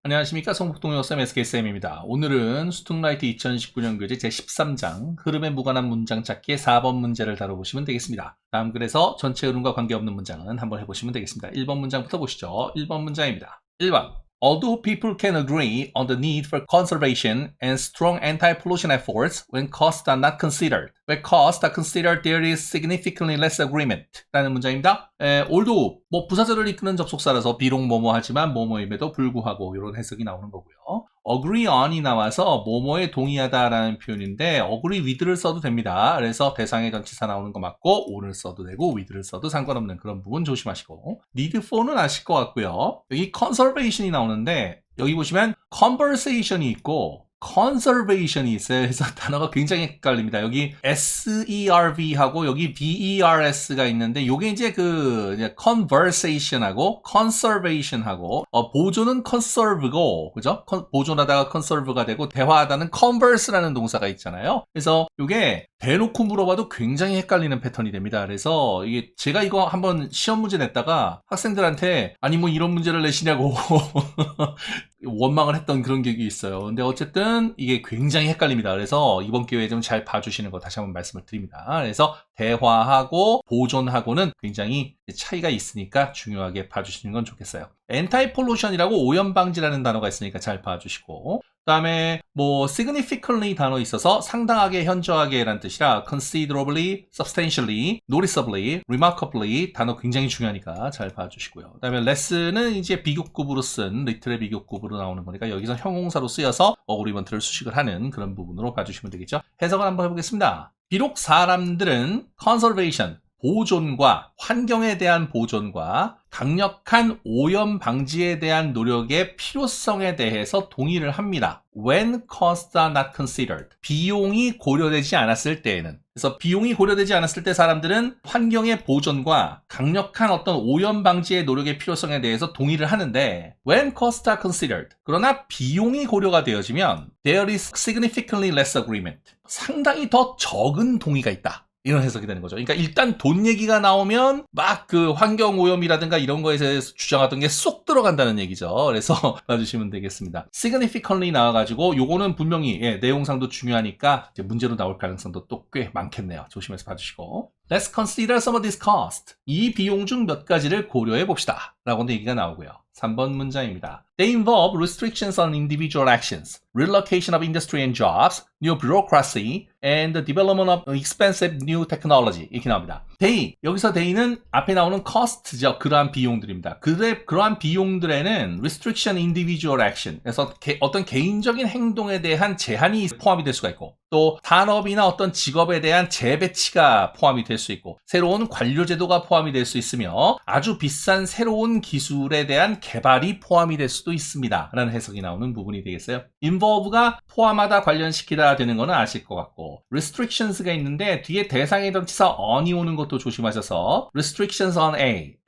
안녕하십니까. 성북동역쌤 SK쌤입니다. 오늘은 스툭라이트 2019년 교재 제13장 흐름에 무관한 문장 찾기의 4번 문제를 다뤄보시면 되겠습니다. 다음 글에서 전체 흐름과 관계없는 문장은 한번 해보시면 되겠습니다. 1번 문장부터 보시죠. 1번 문장입니다. 1번 Although people can agree on the need for conservation and strong anti-pollution efforts when costs are not considered. When costs are considered, there is significantly less agreement. 라는 문장입니다. although, 부사절을 이끄는 접속사라서 비록 뭐뭐 하지만 뭐뭐임에도 불구하고 이런 해석이 나오는 거고요. agree on이 나와서 뭐뭐에 동의하다라는 표현인데 agree with를 써도 됩니다. 그래서 대상의 전치사 나오는 거 맞고 on을 써도 되고 with를 써도 상관없는 그런 부분 조심하시고 need for는 아실 것 같고요. 여기 conservation이 나오는데 여기 보시면 conversation이 있고 conservation이 있어요. 그래서 단어가 굉장히 헷갈립니다. 여기 serv하고 여기 vers가 있는데 요게 이제 conversation하고 conservation하고 보존은 conserve고 그죠? 보존하다가 conserve가 되고 대화하다는 converse라는 동사가 있잖아요. 그래서 요게 대놓고 물어봐도 굉장히 헷갈리는 패턴이 됩니다. 그래서 이게 제가 이거 한번 시험 문제 냈다가 학생들한테 아니 뭐 이런 문제를 내시냐고 원망을 했던 그런 기억이 있어요. 근데 어쨌든 이게 굉장히 헷갈립니다. 그래서 이번 기회에 좀 잘 봐주시는 거 다시 한번 말씀을 드립니다. 그래서 대화하고 보존하고는 굉장히 차이가 있으니까 중요하게 봐주시는 건 좋겠어요. anti-pollution이라고 오염방지라는 단어가 있으니까 잘 봐주시고 그 다음에 significantly 단어 있어서 상당하게 현저하게 라는 뜻이라 considerably, substantially, noticeably, remarkably 단어 굉장히 중요하니까 잘 봐주시고요. 그 다음에 less는 이제 비교급으로 쓴 little의 비교급으로 나오는 거니까 여기서 형용사로 쓰여서 어그리먼트를 수식을 하는 그런 부분으로 봐주시면 되겠죠. 해석을 한번 해보겠습니다. 비록 사람들은 conservation, 보존과 환경에 대한 보존과 강력한 오염 방지에 대한 노력의 필요성에 대해서 동의를 합니다. When costs are not considered. 비용이 고려되지 않았을 때에는. 그래서 비용이 고려되지 않았을 때 사람들은 환경의 보존과 강력한 어떤 오염 방지의 노력의 필요성에 대해서 동의를 하는데 When costs are considered. 그러나 비용이 고려가 되어지면 There is significantly less agreement. 상당히 더 적은 동의가 있다. 이런 해석이 되는 거죠. 그러니까 일단 돈 얘기가 나오면 막 환경 오염이라든가 이런 거에 대해서 주장하던 게 쏙 들어간다는 얘기죠. 그래서 봐주시면 되겠습니다. significantly 나와가지고 요거는 분명히 내용상도 중요하니까 이제 문제로 나올 가능성도 또 꽤 많겠네요. 조심해서 봐주시고. Let's consider some of this cost. 이 비용 중 몇 가지를 고려해 봅시다. 라고는 얘기가 나오고요. 3번 문장입니다. They involve restrictions on individual actions, relocation of industry and jobs, new bureaucracy, and the development of expensive new technology. 이렇게 나옵니다. They, 여기서 they는 앞에 나오는 cost죠. 그러한 비용들입니다. 그러한 비용들에는 restriction individual action, 그래서 어떤 개인적인 행동에 대한 제한이 포함이 될 수가 있고 또 산업이나 어떤 직업에 대한 재배치가 포함이 될 수 있고 새로운 관료 제도가 포함이 될 수 있으며 아주 비싼 새로운 기술에 대한 개발이 포함이 될 수도 있습니다. 라는 해석이 나오는 부분이 되겠어요. involve가 포함하다, 관련시키다 되는 거는 아실 것 같고 restrictions가 있는데 뒤에 대상의 전치사 on이 오는 것도 조심하셔서 restrictions on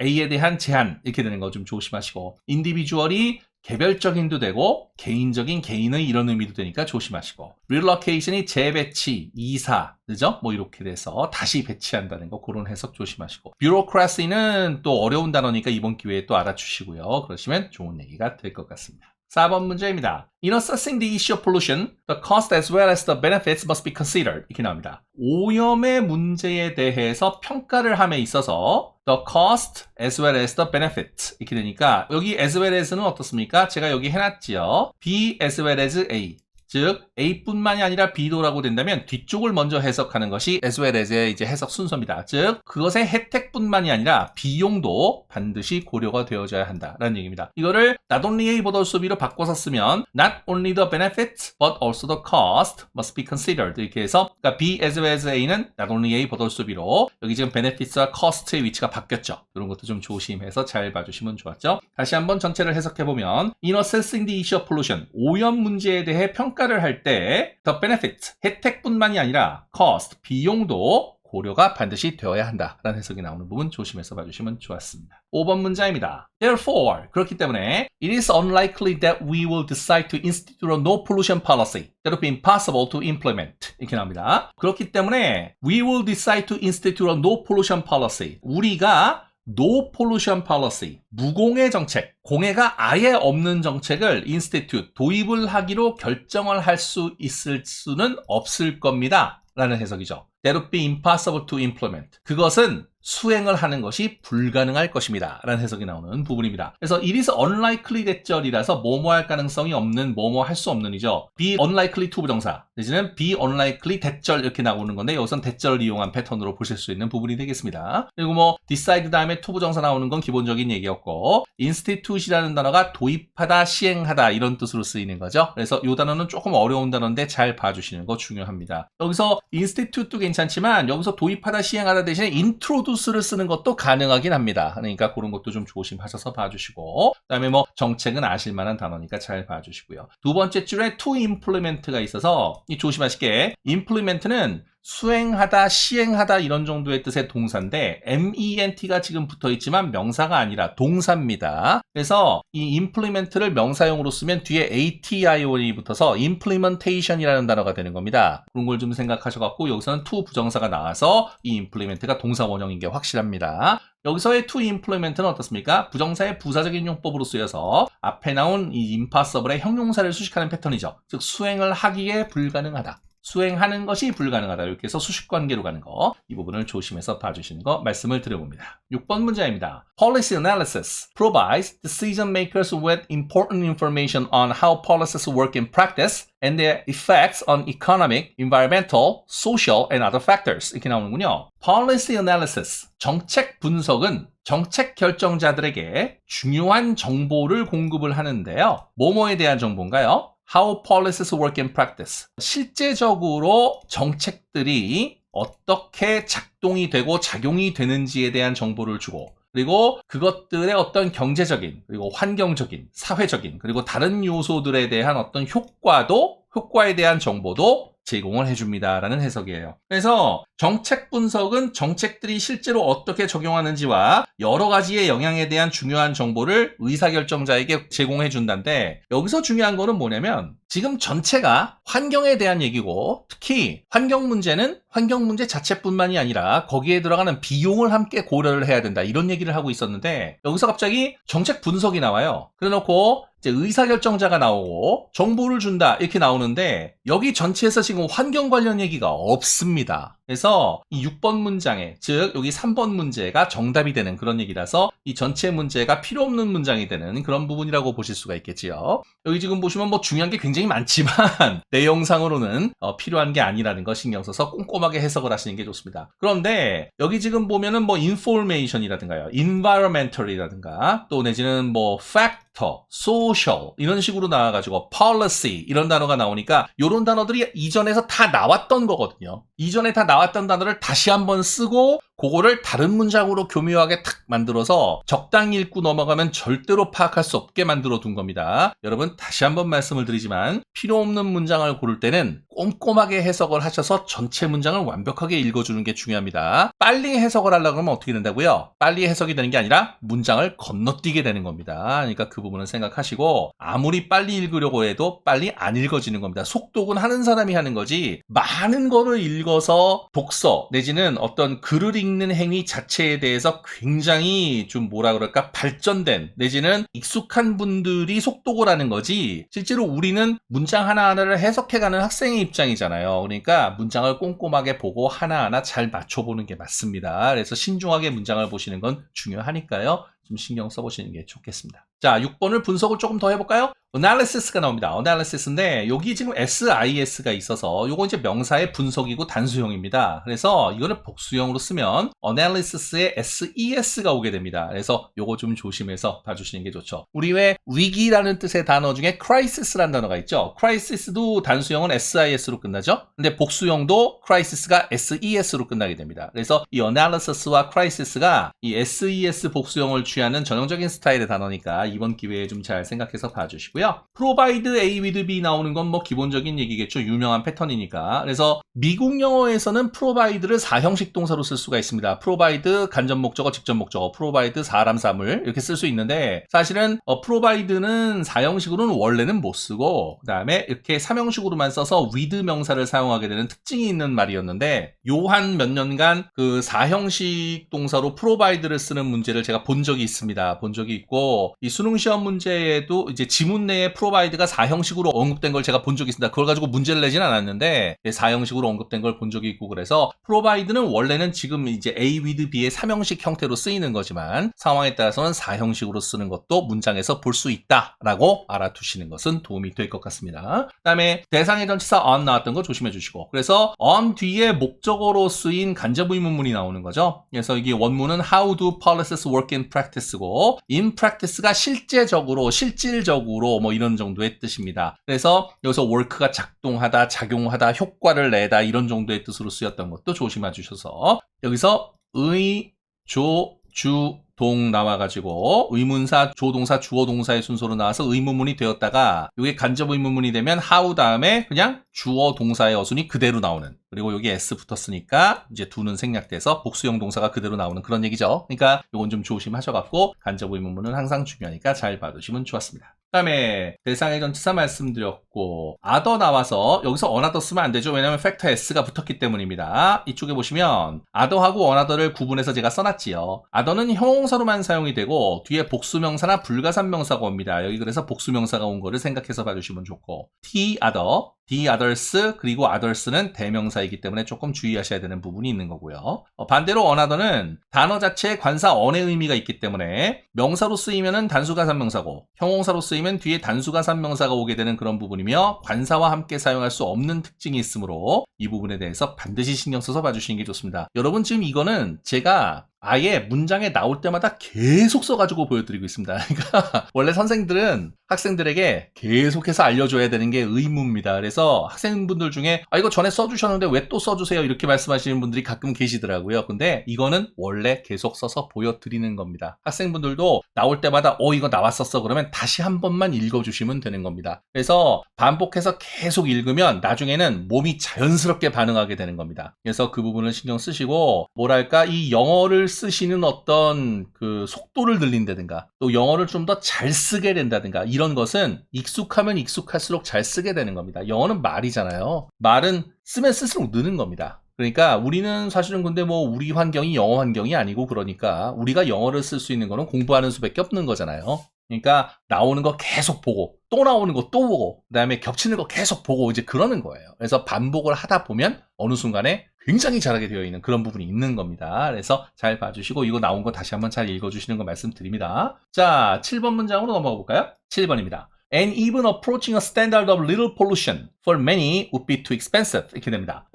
A에 대한 제한 이렇게 되는 거 좀 조심하시고 individual이 개별적인도 되고 개인적인 개인의 이런 의미도 되니까 조심하시고 relocation이 재배치, 이사, 그죠? 이렇게 돼서 다시 배치한다는 거 그런 해석 조심하시고 bureaucracy는 또 어려운 단어니까 이번 기회에 또 알아주시고요. 그러시면 좋은 얘기가 될 것 같습니다. 4번 문제입니다. In assessing the issue of pollution, the cost as well as the benefits must be considered. 이렇게 나옵니다. 오염의 문제에 대해서 평가를 함에 있어서 the cost as well as the benefits 이렇게 되니까 여기 as well as는 어떻습니까? 제가 여기 해놨지요. B as well as A. 즉 A뿐만이 아니라 B도라고 된다면 뒤쪽을 먼저 해석하는 것이 as well as의 이제 해석 순서입니다. 즉 그것의 혜택뿐만이 아니라 비용도 반드시 고려가 되어져야 한다라는 얘기입니다. 이거를 not only A but also B로 바꿔서 쓰면 not only the benefits but also the cost must be considered 이렇게 해서 그러니까 B as well as A는 not only A but also B로 여기 지금 benefits와 cost의 위치가 바뀌었죠. 이런 것도 좀 조심해서 잘 봐주시면 좋았죠. 다시 한번 전체를 해석해보면 In assessing the issue of pollution 오염 문제에 대해 평가를 할 때 the benefit, 혜택뿐만이 아니라 cost, 비용도 고려가 반드시 되어야 한다라는 해석이 나오는 부분 조심해서 봐주시면 좋았습니다. 5번 문장입니다. Therefore, 그렇기 때문에 it is unlikely that we will decide to institute a no pollution policy that would be impossible to implement. 이렇게 나옵니다. 그렇기 때문에 we will decide to institute a no pollution policy. 우리가 No pollution policy, 무공해 정책, 공해가 아예 없는 정책을 institute, 도입을 하기로 결정을 할 수 있을 수는 없을 겁니다. 라는 해석이죠. That would be impossible to implement. 그것은 수행을 하는 것이 불가능할 것입니다. 라는 해석이 나오는 부분입니다. 그래서 it is unlikely 대절이라서 뭐뭐 할 가능성이 없는, 뭐뭐 할 수 없는이죠. be unlikely to 부정사 내지는 be unlikely 대절 이렇게 나오는 건데 여기선 대절을 이용한 패턴으로 보실 수 있는 부분이 되겠습니다. 그리고 뭐 decide 다음에 to 부정사 나오는 건 기본적인 얘기였고 institute이라는 단어가 도입하다, 시행하다 이런 뜻으로 쓰이는 거죠. 그래서 이 단어는 조금 어려운 단어인데 잘 봐주시는 거 중요합니다. 여기서 institute도 괜찮지만 여기서 도입하다, 시행하다 대신에 introduce를 쓰는 것도 가능하긴 합니다. 그러니까 그런 것도 좀 조심하셔서 봐주시고 그 다음에 뭐 정책은 아실만한 단어니까 잘 봐주시고요. 두 번째 줄에 to implement가 있어서 조심하실게. implement는 수행하다, 시행하다 이런 정도의 뜻의 동사인데 ment가 지금 붙어있지만 명사가 아니라 동사입니다. 그래서 이 implement를 명사용으로 쓰면 뒤에 ation이 붙어서 implementation이라는 단어가 되는 겁니다. 그런 걸 좀 생각하셔갖고 여기서는 to 부정사가 나와서 이 implement가 동사 원형인 게 확실합니다. 여기서의 to implement는 어떻습니까? 부정사의 부사적인 용법으로 쓰여서 앞에 나온 이 impossible의 형용사를 수식하는 패턴이죠. 즉 수행을 하기에 불가능하다. 수행하는 것이 불가능하다. 이렇게 해서 수식관계로 가는 거. 이 부분을 조심해서 봐주시는 거 말씀을 드려봅니다. 6번 문제입니다. Policy analysis provides decision makers with important information on how policies work in practice and their effects on economic, environmental, social, and other factors. 이렇게 나오는군요. Policy analysis, 정책 분석은 정책 결정자들에게 중요한 정보를 공급을 하는데요. 뭐뭐에 대한 정보인가요? How policies work in practice. 실제적으로 정책들이 어떻게 작동이 되고 작용이 되는지에 대한 정보를 주고 그리고 그것들의 어떤 경제적인 그리고 환경적인 사회적인 그리고 다른 요소들에 대한 어떤 효과에 대한 정보도 제공을 해줍니다라는 해석이에요. 그래서 정책 분석은 정책들이 실제로 어떻게 적용하는지와 여러 가지의 영향에 대한 중요한 정보를 의사결정자에게 제공해준다는데 여기서 중요한 거는 뭐냐면 지금 전체가 환경에 대한 얘기고 특히 환경 문제는 환경 문제 자체뿐만이 아니라 거기에 들어가는 비용을 함께 고려를 해야 된다 이런 얘기를 하고 있었는데 여기서 갑자기 정책 분석이 나와요. 그래놓고 이제 의사결정자가 나오고 정보를 준다 이렇게 나오는데 여기 전체에서 지금 환경 관련 얘기가 없습니다. 그래서 이 6번 문장에 즉 여기 3번 문제가 정답이 되는 그런 얘기라서 이 전체 문제가 필요 없는 문장이 되는 그런 부분이라고 보실 수가 있겠지요. 여기 지금 보시면 뭐 중요한 게 굉장히 많지만 내용상으로는 필요한 게 아니라는 거 신경 써서 꼼꼼하게 해석을 하시는 게 좋습니다. 그런데 여기 지금 보면은 뭐 information이라든가요, environmental이라든가 또 내지는 뭐 factor, social 이런 식으로 나와가지고 policy 이런 단어가 나오니까 이런 단어들이 이전에서 다 나왔던 거거든요. 이전에 다 나왔던 단어를 다시 한번 쓰고 그거를 다른 문장으로 교묘하게 탁 만들어서 적당히 읽고 넘어가면 절대로 파악할 수 없게 만들어 둔 겁니다. 여러분 다시 한번 말씀을 드리지만 필요 없는 문장을 고를 때는 꼼꼼하게 해석을 하셔서 전체 문장을 완벽하게 읽어주는 게 중요합니다. 빨리 해석을 하려고 하면 어떻게 된다고요? 빨리 해석이 되는 게 아니라 문장을 건너뛰게 되는 겁니다. 그러니까 그 부분은 생각하시고 아무리 빨리 읽으려고 해도 빨리 안 읽어지는 겁니다. 속독은 하는 사람이 하는 거지 많은 거를 읽어서 독서 내지는 어떤 글을 읽는 행위 자체에 대해서 굉장히 좀 뭐라 그럴까 발전된 내지는 익숙한 분들이 속독을 하는 거지 실제로 우리는 문장 하나하나를 해석해가는 학생의 입장이잖아요. 그러니까 문장을 꼼꼼하게 보고 하나하나 잘 맞춰보는 게 맞습니다. 그래서 신중하게 문장을 보시는 건 중요하니까요. 좀 신경 써보시는 게 좋겠습니다. 자, 6번을 분석을 조금 더 해볼까요? analysis가 나옵니다. analysis인데 여기 지금 SIS가 있어서 요거 이제 명사의 분석이고 단수형입니다. 그래서 이거를 복수형으로 쓰면 analysis에 SES가 오게 됩니다. 그래서 요거 좀 조심해서 봐주시는 게 좋죠. 우리 왜 위기라는 뜻의 단어 중에 crisis라는 단어가 있죠. crisis도 단수형은 SIS로 끝나죠. 근데 복수형도 crisis가 SES로 끝나게 됩니다. 그래서 이 analysis와 crisis가 이 SES 복수형을 취하는 전형적인 스타일의 단어니까 이번 기회에 좀 잘 생각해서 봐주시고요. 있고요. provide A with B 나오는 건 뭐 기본적인 얘기겠죠. 유명한 패턴이니까. 그래서 미국 영어에서는 provide를 4형식 동사로 쓸 수가 있습니다. provide 간접 목적어, 직접 목적어, provide 사람, 사물 이렇게 쓸 수 있는데 사실은 provide는 4형식으로는 원래는 못 쓰고 그 다음에 이렇게 3형식으로만 써서 with 명사를 사용하게 되는 특징이 있는 말이었는데 요 한 몇 년간 그 4형식 동사로 provide를 쓰는 문제를 제가 본 적이 있습니다. 본 적이 있고 이 수능 시험 문제에도 이제 지문 내에 provide가 4형식으로 언급된 걸 제가 본 적이 있습니다. 그걸 가지고 문제를 내진 않았는데 4형식으로 언급된 걸 본 적이 있고 그래서 provide는 원래는 지금 이제 A with B의 3형식 형태로 쓰이는 거지만 상황에 따라서는 4형식으로 쓰는 것도 문장에서 볼 수 있다라고 알아두시는 것은 도움이 될 것 같습니다. 그 다음에 대상의 전치사 on 나왔던 거 조심해 주시고 그래서 on 뒤에 목적어로 쓰인 간접 의문문이 나오는 거죠. 그래서 이게 원문은 How do policies work in practice고 in practice가 실제적으로 실질적으로 뭐 이런 정도의 뜻입니다. 그래서 여기서 work가 작동하다, 작용하다, 효과를 내다 이런 정도의 뜻으로 쓰였던 것도 조심해 주셔서 여기서 의, 조, 주, 동 나와가지고 의문사, 조동사, 주어동사의 순서로 나와서 의문문이 되었다가 이게 간접 의문문이 되면 how 다음에 그냥 주어 동사의 어순이 그대로 나오는 그리고 여기 s 붙었으니까 이제 do는 생략돼서 복수형 동사가 그대로 나오는 그런 얘기죠. 그러니까 이건 좀 조심하셔갖고 간접 의문문은 항상 중요하니까 잘 봐두시면 좋았습니다. 그 다음에 대상의 전치사 말씀드렸고 other 나와서 여기서 another 쓰면 안 되죠. 왜냐하면 팩터 s가 붙었기 때문입니다. 이쪽에 보시면 other하고 another를 구분해서 제가 써놨지요. other는 형용사로만 사용이 되고 뒤에 복수명사나 불가산명사가 옵니다. 여기 그래서 복수명사가 온 거를 생각해서 봐주시면 좋고 the other, the others 그리고 others는 대명사이기 때문에 조금 주의하셔야 되는 부분이 있는 거고요. 반대로 another는 단어 자체에 관사 on의 의미가 있기 때문에 명사로 쓰이면은 단수가산명사고 형용사로 쓰이면 뒤에 단수가산명사가 오게 되는 그런 부분이며 관사와 함께 사용할 수 없는 특징이 있으므로 이 부분에 대해서 반드시 신경 써서 봐주시는 게 좋습니다. 여러분 지금 이거는 제가 아예 문장에 나올 때마다 계속 써가지고 보여드리고 있습니다. 그러니까 원래 선생들은 학생들에게 계속해서 알려줘야 되는 게 의무입니다. 그래서 학생분들 중에 이거 전에 써주셨는데 왜 또 써주세요 이렇게 말씀하시는 분들이 가끔 계시더라고요. 근데 이거는 원래 계속 써서 보여드리는 겁니다. 학생분들도 나올 때마다 이거 나왔었어 그러면 다시 한 번만 읽어주시면 되는 겁니다. 그래서 반복해서 계속 읽으면 나중에는 몸이 자연스럽게 반응하게 되는 겁니다. 그래서 그 부분을 신경 쓰시고 뭐랄까 이 영어를 쓰시는 어떤 그 속도를 늘린다든가 또 영어를 좀 더 잘 쓰게 된다든가 이런 것은 익숙하면 익숙할수록 잘 쓰게 되는 겁니다. 영어는 말이잖아요. 말은 쓰면 쓸수록 느는 겁니다. 그러니까 우리는 사실은 근데 뭐 우리 환경이 영어 환경이 아니고 그러니까 우리가 영어를 쓸 수 있는 거는 공부하는 수밖에 없는 거잖아요. 그러니까 나오는 거 계속 보고 또 나오는 거 또 보고 그다음에 겹치는 거 계속 보고 이제 그러는 거예요. 그래서 반복을 하다 보면 어느 순간에 굉장히 잘하게 되어 있는 그런 부분이 있는 겁니다. 그래서 잘 봐주시고 이거 나온 거 다시 한번 잘 읽어주시는 거 말씀드립니다. 자, 7번 문장으로 넘어가 볼까요? 7번입니다. And even approaching a standard of little pollution for many would be too expensive. 이렇게 됩니다.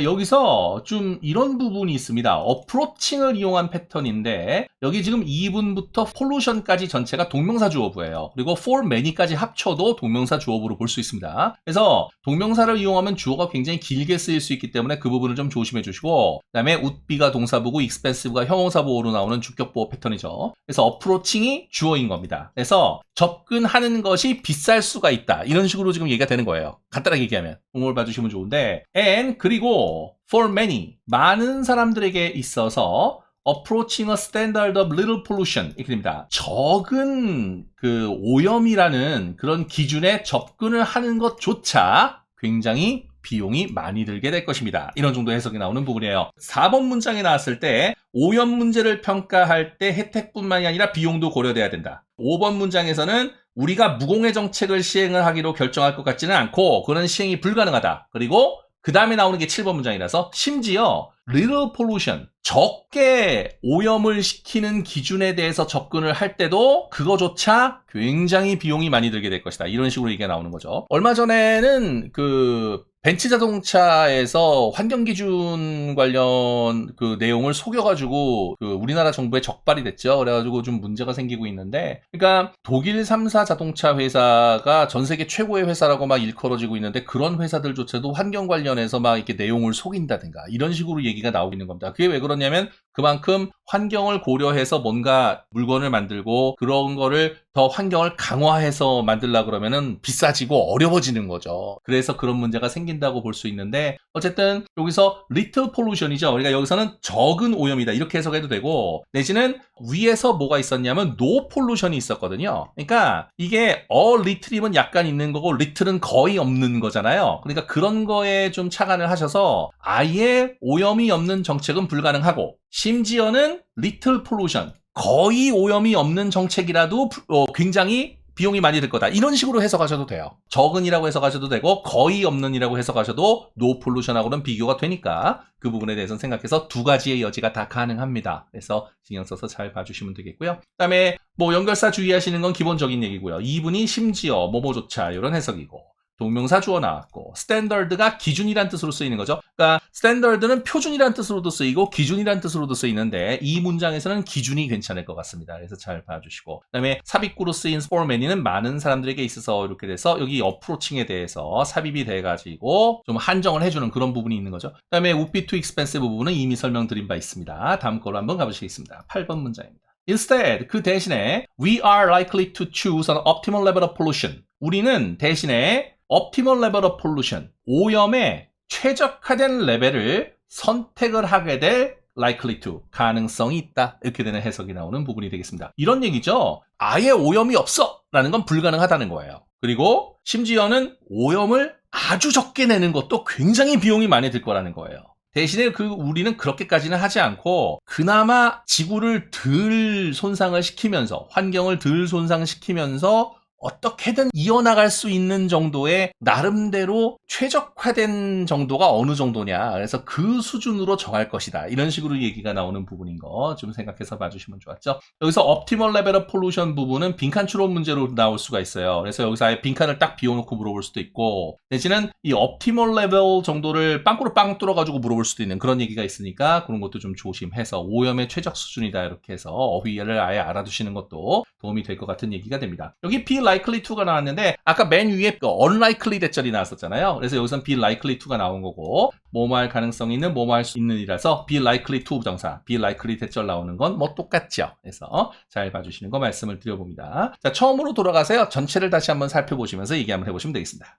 여기서 좀 이런 부분이 있습니다. approaching을 이용한 패턴인데 여기 지금 2분부터 pollution까지 전체가 동명사 주어부예요. 그리고 for many까지 합쳐도 동명사 주어부로 볼 수 있습니다. 그래서 동명사를 이용하면 주어가 굉장히 길게 쓰일 수 있기 때문에 그 부분을 좀 조심해 주시고 그 다음에 would be가 동사부고 expensive가 형용사보호로 나오는 주격보호 패턴이죠. 그래서 approaching이 주어인 겁니다. 그래서 접근하는 것이 비쌀 수가 있다. 이런 식으로 지금 얘기가 되는 거예요. 간단하게 얘기하면. 공을 봐주시면 좋은데 and 그리고 for many 많은 사람들에게 있어서 approaching a standard of little pollution 이렇게 됩니다. 적은 그 오염이라는 그런 기준에 접근을 하는 것조차 굉장히 비용이 많이 들게 될 것입니다. 이런 정도 해석이 나오는 부분이에요. 4번 문장에 나왔을 때 오염 문제를 평가할 때 혜택뿐만이 아니라 비용도 고려돼야 된다. 5번 문장에서는 우리가 무공해 정책을 시행을 하기로 결정할 것 같지는 않고 그런 시행이 불가능하다. 그리고 그 다음에 나오는 게 7번 문장이라서 심지어 little pollution, 적게 오염을 시키는 기준에 대해서 접근을 할 때도 그거조차 굉장히 비용이 많이 들게 될 것이다. 이런 식으로 얘기가 나오는 거죠. 얼마 전에는 그 벤츠 자동차에서 환경기준 관련 그 내용을 속여가지고 그 우리나라 정부에 적발이 됐죠. 그래가지고 좀 문제가 생기고 있는데, 그러니까 독일 3사 자동차 회사가 전 세계 최고의 회사라고 막 일컬어지고 있는데 그런 회사들조차도 환경 관련해서 막 이렇게 내용을 속인다든가 이런 식으로 얘기가 나오고 있는 겁니다. 그게 왜 그러냐면 그만큼 환경을 고려해서 뭔가 물건을 만들고 그런 거를 더 환경을 강화해서 만들려고 그러면은 비싸지고 어려워지는 거죠. 그래서 그런 문제가 생긴다고 볼 수 있는데 어쨌든 여기서 little pollution이죠. 그러니까 여기서는 적은 오염이다 이렇게 해석해도 되고 내지는 위에서 뭐가 있었냐면 no pollution이 있었거든요. 그러니까 이게 little이면 약간 있는 거고 little은 거의 없는 거잖아요. 그러니까 그런 거에 좀 착안을 하셔서 아예 오염이 없는 정책은 불가능하고 심지어는 little pollution 거의 오염이 없는 정책이라도 굉장히 비용이 많이 들 거다. 이런 식으로 해석하셔도 돼요. 적은이라고 해석하셔도 되고 거의 없는이라고 해석하셔도 no pollution하고는 비교가 되니까 그 부분에 대해서는 생각해서 두 가지의 여지가 다 가능합니다. 그래서 신경 써서 잘 봐주시면 되겠고요. 그다음에 뭐 연결사 주의하시는 건 기본적인 얘기고요. 이분이 심지어 뭐뭐조차 이런 해석이고 동명사 주어 나왔고 스탠더드가 기준이란 뜻으로 쓰이는 거죠. 그러니까 스탠더드는 표준이란 뜻으로도 쓰이고 기준이란 뜻으로도 쓰이는데 이 문장에서는 기준이 괜찮을 것 같습니다. 그래서 잘 봐주시고 그다음에 삽입구로 쓰인 for many는 많은 사람들에게 있어서 이렇게 돼서 여기 어프로칭에 대해서 삽입이 돼가지고 좀 한정을 해주는 그런 부분이 있는 거죠. 그다음에 would be too expensive 부분은 이미 설명드린 바 있습니다. 다음 걸로 한번 가보시겠습니다. 8번 문장입니다. Instead, 그 대신에 we are likely to choose an optimal level of pollution. 우리는 대신에 optimal level of pollution, 오염의 최적화된 레벨을 선택을 하게 될 likely to, 가능성이 있다. 이렇게 되는 해석이 나오는 부분이 되겠습니다. 이런 얘기죠. 아예 오염이 없어! 라는 건 불가능하다는 거예요. 그리고 심지어는 오염을 아주 적게 내는 것도 굉장히 비용이 많이 들 거라는 거예요. 대신에 우리는 그렇게까지는 하지 않고 그나마 지구를 덜 손상을 시키면서 환경을 덜 손상시키면서 어떻게든 이어나갈 수 있는 정도의 나름대로 최적화된 정도가 어느 정도냐. 그래서 그 수준으로 정할 것이다. 이런 식으로 얘기가 나오는 부분인 거 좀 생각해서 봐주시면 좋았죠. 여기서 optimal level of pollution 부분은 빈칸 추론 문제로 나올 수가 있어요. 그래서 여기서 아예 빈칸을 딱 비워놓고 물어볼 수도 있고 내지는 이 optimal level 정도를 빵꾸로 빵 뚫어가지고 물어볼 수도 있는 그런 얘기가 있으니까 그런 것도 좀 조심해서 오염의 최적 수준이다. 이렇게 해서 어휘를 아예 알아두시는 것도 도움이 될 것 같은 얘기가 됩니다. 여기 be likely to가 나왔는데 아까 맨 위에 unlikely 대절이 나왔었잖아요. 그래서 여기서는 be likely to가 나온 거고 뭐뭐 할 가능성이 있는 뭐뭐 할 수 있는 이라서 be likely to 부정사 be likely 대절 나오는 건 뭐 똑같죠. 그래서 잘 봐주시는 거 말씀을 드려봅니다. 자, 처음으로 돌아가세요. 전체를 다시 한번 살펴보시면서 얘기 한번 해보시면 되겠습니다.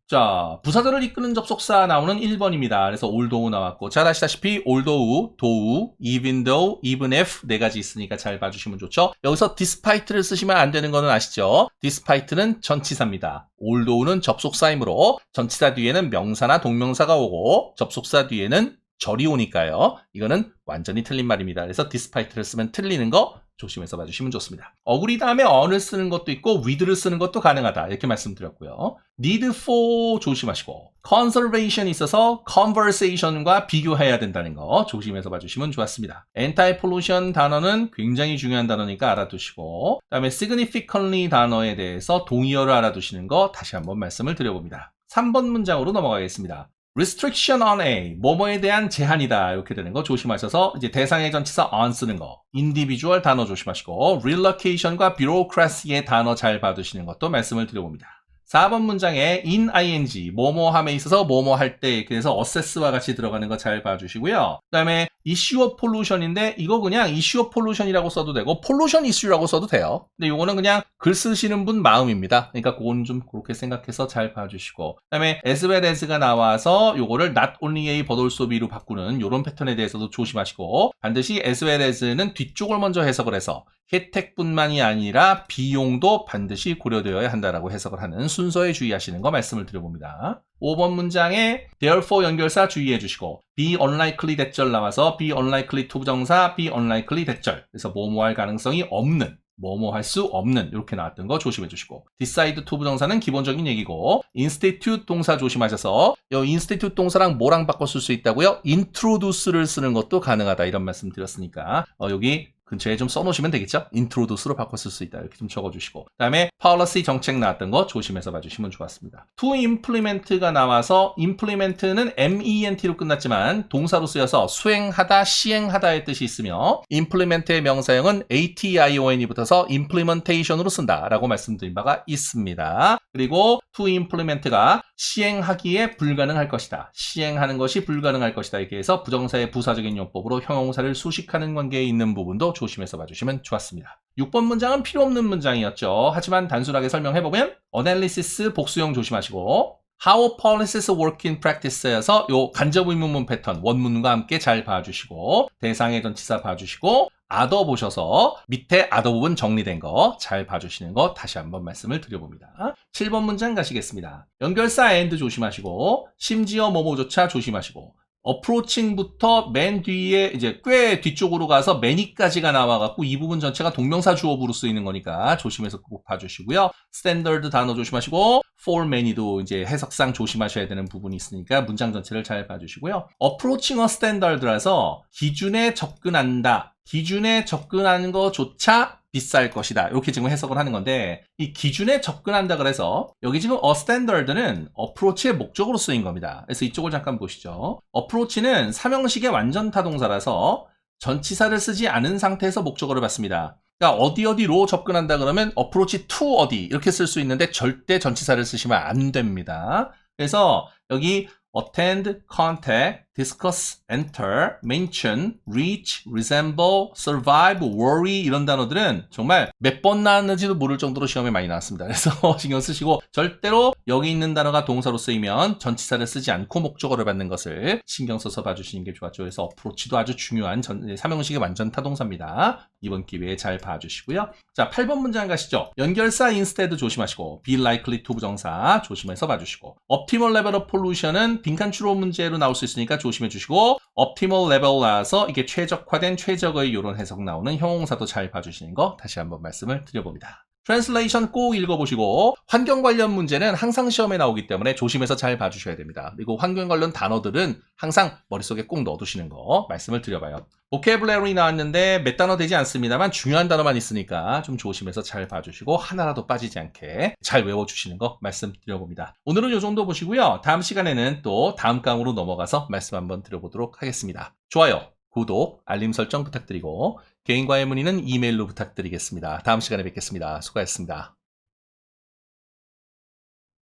자, 부사절을 이끄는 접속사 나오는 1번입니다. 그래서 although 나왔고 잘 아시다시피 although, though, even though, even if 네 가지 있으니까 잘 봐주시면 좋죠. 여기서 despite를 쓰시면 안 되는 거는 아시죠? despite는 전치사입니다. although는 접속사이므로 전치사 뒤에는 명사나 동명사가 오고 접속사 뒤에는 절이 오니까요. 이거는 완전히 틀린 말입니다. 그래서 despite를 쓰면 틀리는 거 조심해서 봐주시면 좋습니다. agree 다음에 on을 쓰는 것도 있고 with를 쓰는 것도 가능하다. 이렇게 말씀드렸고요. need for 조심하시고 conservation이 있어서 conversation과 비교해야 된다는 거 조심해서 봐주시면 좋았습니다. anti-pollution 단어는 굉장히 중요한 단어니까 알아두시고 그다음에 significantly 단어에 대해서 동의어를 알아두시는 거 다시 한번 말씀을 드려봅니다. 3번 문장으로 넘어가겠습니다. restriction on A, 뭐뭐에 대한 제한이다. 이렇게 되는 거 조심하셔서 이제 대상의 전치사 on 쓰는 거, individual 단어 조심하시고 relocation과 bureaucracy의 단어 잘 봐두시는 것도 말씀을 드려봅니다. 4번 문장에 in ing, 뭐뭐함에 있어서 뭐뭐 할 때 이렇게 해서 assess와 같이 들어가는 거 잘 봐주시고요. 그 다음에 issue of pollution인데 이거 그냥 issue of pollution이라고 써도 되고 pollution issue라고 써도 돼요. 근데 이거는 그냥 글 쓰시는 분 마음입니다. 그러니까 그건 좀 그렇게 생각해서 잘 봐주시고 그 다음에 as well as가 나와서 요거를 not only A but also B로 바꾸는 요런 패턴에 대해서도 조심하시고 반드시 as well as는 뒤쪽을 먼저 해석을 해서 혜택뿐만이 아니라 비용도 반드시 고려되어야 한다라고 해석을 하는 순서에 주의하시는 거 말씀을 드려봅니다. 5번 문장에 therefore 연결사 주의해 주시고 be unlikely 대절 나와서 be unlikely to 부정사 be unlikely 대절 그래서 뭐뭐 할 가능성이 없는 뭐뭐 할 수 없는 이렇게 나왔던 거 조심해 주시고 decide to 부정사는 기본적인 얘기고 institute 동사 조심하셔서 이 institute 동사랑 뭐랑 바꿔 쓸 수 있다고요? introduce를 쓰는 것도 가능하다 이런 말씀 드렸으니까 여기 근처에 좀 써놓으시면 되겠죠? introduce로 바꿔 쓸 수 있다. 이렇게 좀 적어주시고 그 다음에 policy 정책 나왔던 거 조심해서 봐주시면 좋았습니다. to implement가 나와서 implement는 ment로 끝났지만 동사로 쓰여서 수행하다, 시행하다의 뜻이 있으며 implement의 명사형은 ation이 붙어서 implementation으로 쓴다라고 말씀드린 바가 있습니다. 그리고 to implement가 시행하기에 불가능할 것이다. 시행하는 것이 불가능할 것이다. 이렇게 해서 부정사의 부사적인 용법으로 형용사를 수식하는 관계에 있는 부분도 조심해서 봐주시면 좋았습니다. 6번 문장은 필요 없는 문장이었죠. 하지만 단순하게 설명해보면 analysis 복수형 조심하시고 how policies work in practice에서 요 간접 의문문 패턴 원문과 함께 잘 봐주시고 대상의 전치사 봐주시고 other 보셔서 밑에 other 부분 정리된 거 잘 봐주시는 거 다시 한번 말씀을 드려봅니다. 7번 문장 가시겠습니다. 연결사 and 조심하시고 심지어 뭐뭐조차 조심하시고 어프로칭부터 맨 뒤에 이제 꽤 뒤쪽으로 가서 many까지가 나와갖고 이 부분 전체가 동명사 주어부로 쓰이는 거니까 조심해서 꼭 봐주시고요. 스탠더드 단어 조심하시고 for many도 이제 해석상 조심하셔야 되는 부분이 있으니까 문장 전체를 잘 봐주시고요. approaching a standard라서 기준에 접근한다. 기준에 접근하는 것조차 비쌀 것이다. 이렇게 지금 해석을 하는 건데 이 기준에 접근한다 그래서 여기 지금 a standard는 approach의 목적으로 쓰인 겁니다. 그래서 이쪽을 잠깐 보시죠. approach는 삼형식의 완전 타동사라서 전치사를 쓰지 않은 상태에서 목적어를 받습니다. 그러니까 어디로 접근한다 그러면 approach to 어디 이렇게 쓸 수 있는데 절대 전치사를 쓰시면 안 됩니다. 그래서 여기 attend, contact, discuss, enter, mention, reach, resemble, survive, worry 이런 단어들은 정말 몇 번 나왔는지도 모를 정도로 시험에 많이 나왔습니다. 그래서 신경 쓰시고 절대로 여기 있는 단어가 동사로 쓰이면 전치사를 쓰지 않고 목적어를 받는 것을 신경 써서 봐주시는 게 좋았죠. 그래서 approach도 아주 중요한 삼형식의 완전 타동사입니다. 이번 기회에 잘 봐주시고요. 자, 8번 문장 가시죠. 연결사 instead 조심하시고 be likely to 부정사 조심해서 봐주시고 optimal level of pollution은 빈칸 추론 문제로 나올 수 있으니까 조심해 주시고 optimal level라서 이게 최적화된 최적의 이런 해석 나오는 형용사도 잘 봐주시는 거 다시 한번 말씀을 드려봅니다. 트랜슬레이션 꼭 읽어보시고 환경 관련 문제는 항상 시험에 나오기 때문에 조심해서 잘 봐주셔야 됩니다. 그리고 환경 관련 단어들은 항상 머릿속에 꼭 넣어두시는 거 말씀을 드려봐요. vocabulary 나왔는데 몇 단어 되지 않습니다만 중요한 단어만 있으니까 좀 조심해서 잘 봐주시고 하나라도 빠지지 않게 잘 외워주시는 거 말씀드려봅니다. 오늘은 이 정도 보시고요. 다음 시간에는 또 다음 강으로 넘어가서 말씀 한번 드려보도록 하겠습니다. 좋아요, 구독, 알림 설정 부탁드리고 개인과의 문의는 이메일로 부탁드리겠습니다. 다음 시간에 뵙겠습니다. 수고하셨습니다.